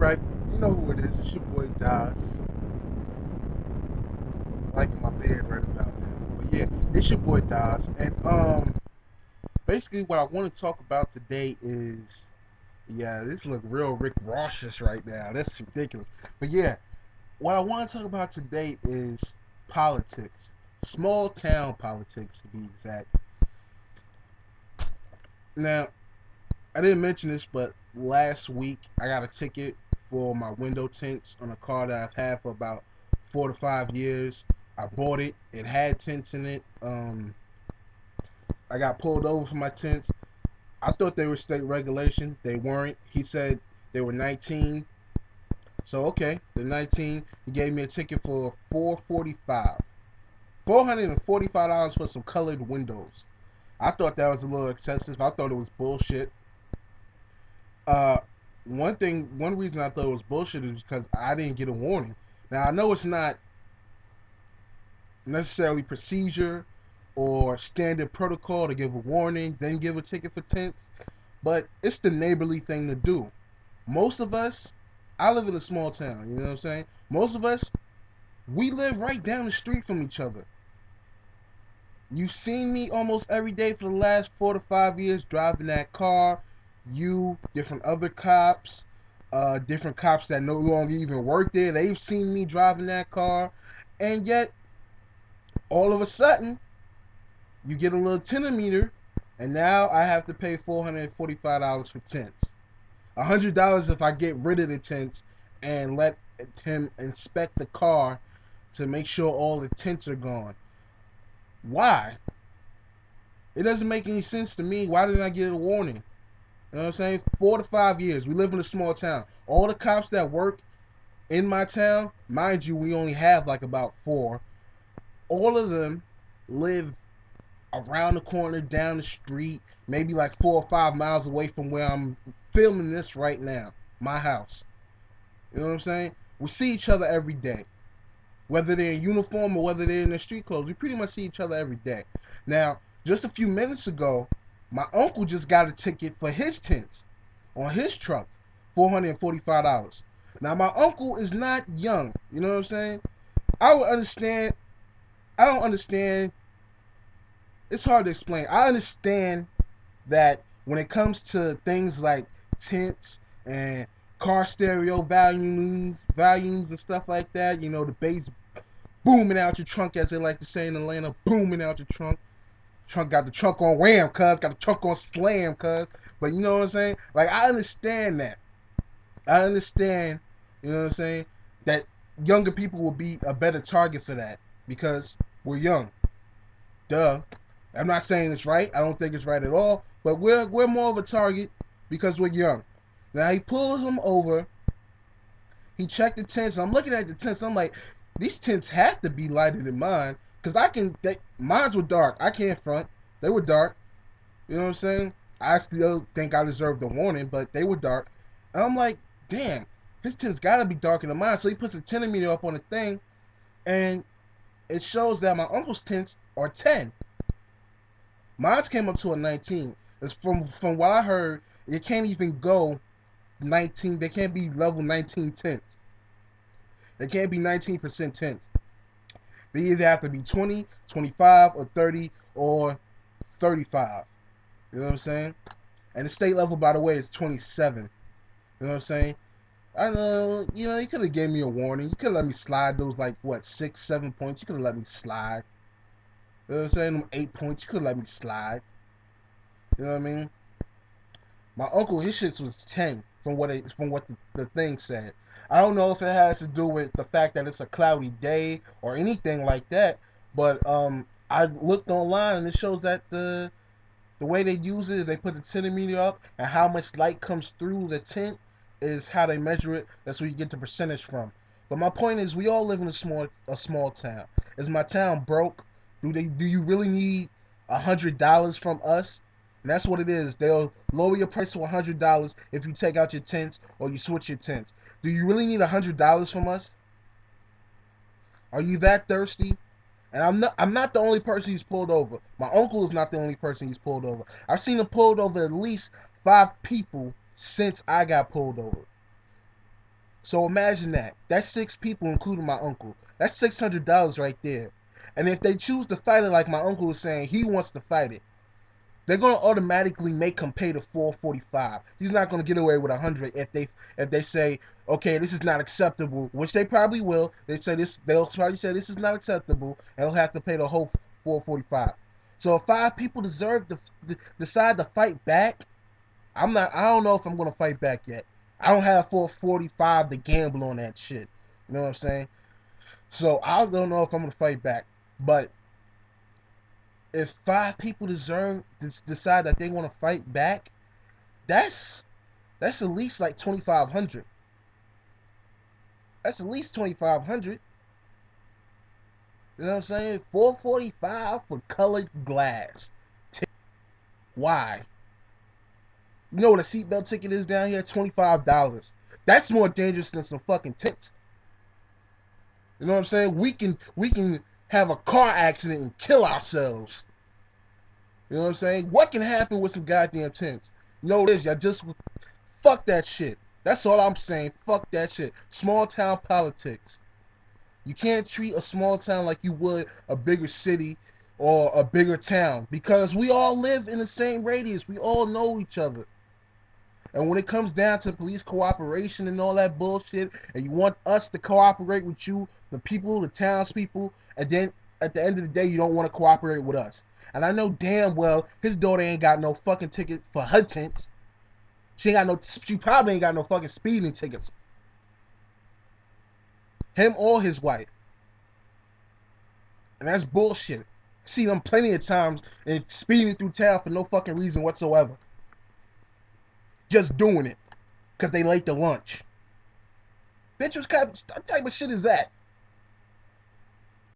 right. You know who it is. It's your boy Daz. Liking my beard right about now. But yeah, it's your boy Daz. And basically what I want to talk about today is this look real Rick Rossish right now. That's ridiculous. But yeah, what I want to talk about today is politics. Small town politics to be exact. Now, I didn't mention this, but last week I got a ticket for my window tints on a car that I've had for about 4 to 5 years. I bought it. It had tints in it. I got pulled over for my tints. I thought they were state regulation. They weren't. He said they were 19. So okay, they're 19. He gave me a ticket for 445. $445 for some colored windows. I thought that was a little excessive. I thought it was bullshit. Uh, one reason I thought it was bullshit is because I didn't get a warning. Now I know it's not necessarily procedure or standard protocol to give a warning, then give a ticket for tents, but it's the neighborly thing to do. Most of us, I live in a small town, you know what I'm saying? Most of us, we live right down the street from each other. You've seen me almost every day for the last 4 to 5 years driving that car. You, different other cops, different cops that no longer even work there, they've seen me driving that car. And yet, all of a sudden, you get a little tentimeter, and now I have to pay $445 for tents. $100 if I get rid of the tents and let him inspect the car to make sure all the tents are gone. Why? It doesn't make any sense to me. Why didn't I get a warning? You know what I'm saying? 4 to 5 years. We live in a small town. All the cops that work in my town, mind you, we only have like about four. All of them live around the corner, down the street, maybe like 4 or 5 miles away from where I'm filming this right now, my house. You know what I'm saying? We see each other every day, whether they're in uniform or whether they're in their street clothes. We pretty much see each other every day. Now, just a few minutes ago, my uncle just got a ticket for his tents on his truck, $445. Now, my uncle is not young. You know what I'm saying? I would understand. I don't understand. It's hard to explain. I understand that when it comes to things like tents and car stereo volumes and stuff like that, you know, the bass booming out your trunk, as they like to say in Atlanta, booming out your trunk. Trunk got the trunk on wham, cuz got the trunk on slam, cuz. But you know what I'm saying? Like, I understand that. I understand, you know what I'm saying, that younger people will be a better target for that because we're young. Duh. I'm not saying it's right. I don't think it's right at all. But we're more of a target because we're young. Now he pulls him over. He checked the tents. I'm looking at the tents. I'm like, these tents have to be lighter than mine because mines were dark. I can't front. They were dark. You know what I'm saying? I still think I deserved a warning, but they were dark. And I'm like, damn, his tents gotta be darker than mine. So he puts a tentimeter up on the thing, and it shows that my uncle's tents are 10. Mine came up to a 19. It's from what I heard, it can't even go 19. They can't be level 19 tenths. They can't be 19% tenths. They either have to be 20, 25, or 30, or 35. You know what I'm saying? And the state level, by the way, is 27. You know what I'm saying? I know, you could have gave me a warning. You could have let me slide those, like, what, 6, 7 points. You could have let me slide. You know what I'm saying? Them 8 points. You could have let me slide. You know what I mean? My uncle, his shits was 10 from what the thing said. I don't know if it has to do with the fact that it's a cloudy day or anything like that, but I looked online and it shows that the way they use it is they put the centimeter up and how much light comes through the tent is how they measure it. That's where you get the percentage from. But my point is, we all live in a small town. Is my town broke? Do you really need $100 from us? And that's what it is. They'll lower your price to $100 if you take out your tents or you switch your tents. Do you really need $100 from us? Are you that thirsty? And I'm not the only person he's pulled over. My uncle is not the only person he's pulled over. I've seen him pulled over at least 5 people since I got pulled over. So imagine that. That's 6 people, including my uncle. That's $600 right there. And if they choose to fight it, like my uncle is saying, he wants to fight it, they're gonna automatically make him pay the 445. He's not gonna get away with 100 if they say, okay, this is not acceptable, which they probably will. They'll probably say this is not acceptable, and he'll have to pay the whole 445. So if 5 people decide to fight back, I don't know if I'm gonna fight back yet. I don't have 445 to gamble on that shit. You know what I'm saying? So I don't know if I'm gonna fight back. But if 5 people decide that they want to fight back, that's at least like 2,500. That's at least 2,500. You know what I'm saying? 445 for colored glass. Why? You know what a seatbelt ticket is down here? $25. That's more dangerous than some fucking tents. You know what I'm saying? We can have a car accident and kill ourselves. You know what I'm saying? What can happen with some goddamn tents? You know this, y'all just fuck that shit. That's all I'm saying. Fuck that shit. Small town politics. You can't treat a small town like you would a bigger city or a bigger town because we all live in the same radius. We all know each other. And when it comes down to police cooperation and all that bullshit, and you want us to cooperate with you, the people, the townspeople, and then at the end of the day, you don't want to cooperate with us. And I know damn well his daughter ain't got no fucking ticket for her tents. She probably ain't got no fucking speeding tickets. Him or his wife. And that's bullshit. I see them plenty of times and speeding through town for no fucking reason whatsoever. Just doing it because they late to lunch. Bitch, what type of shit is that?